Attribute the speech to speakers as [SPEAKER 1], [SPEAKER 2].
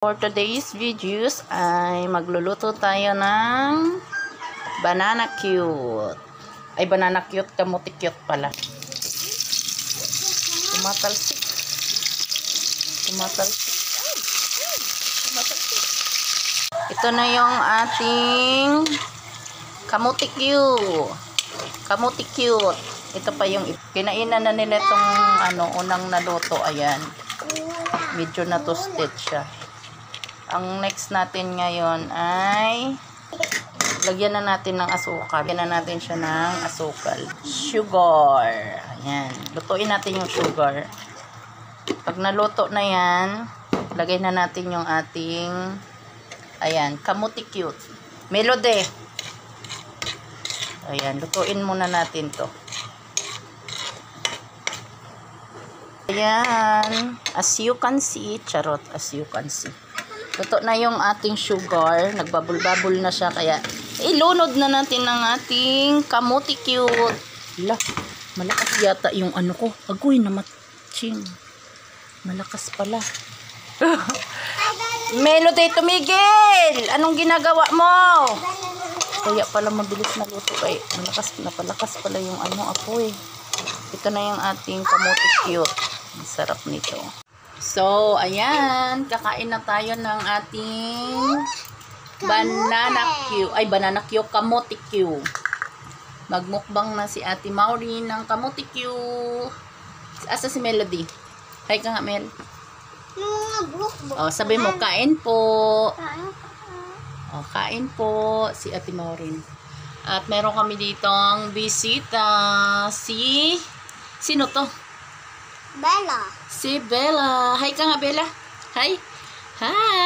[SPEAKER 1] For today's videos ay magluluto tayo ng banana cute. Ay, banana cute, kamuti cute pala. Tumatalsik. Tumatalsik. Tumatalsik. Ito na yung ating kamuti cute. Kamuti cute. Ito pa yung kinainan na nila itong unang naluto. Ayan. Medyo na toasted siya. Ang next natin ngayon ay lagyan na natin ng asukal. Lagyan na natin siya ng asukal. Sugar. Ayan. Lutuin natin yung sugar. Pag naluto na yan, lagay na natin yung ating ayan, kamuti cute. Melody. Ayan. Lutuin muna natin to. Ayan. As you can see, charot, as you can see. Luto na yung ating sugar. Nagbabul-babul na siya. Kaya, ilunod na natin ang ating kamuti cute. Hala, malakas yata yung ko. Agoy na matching. Malakas pala. Melody, tumigil! Anong ginagawa mo? Kaya pala mabilis na luto. Ay, napalakas pala yung apoy. Ito na yung ating kamuti cute. Ang sarap nito. So, ayan. Kakain na tayo ng ating banana cue. Ay, banana cue. Kamuti cue. Magmukbang na si Ate Maureen ng kamuti cue. Asa si Melody? Hi ka nga, Mel. Oh, sabi mo, kain po. Oh, kain po si Ate Maureen. At meron kami ditong bisita. Sino to?
[SPEAKER 2] Bella.
[SPEAKER 1] Si Bella. Hi ka nga, Bella. Hi. Hi.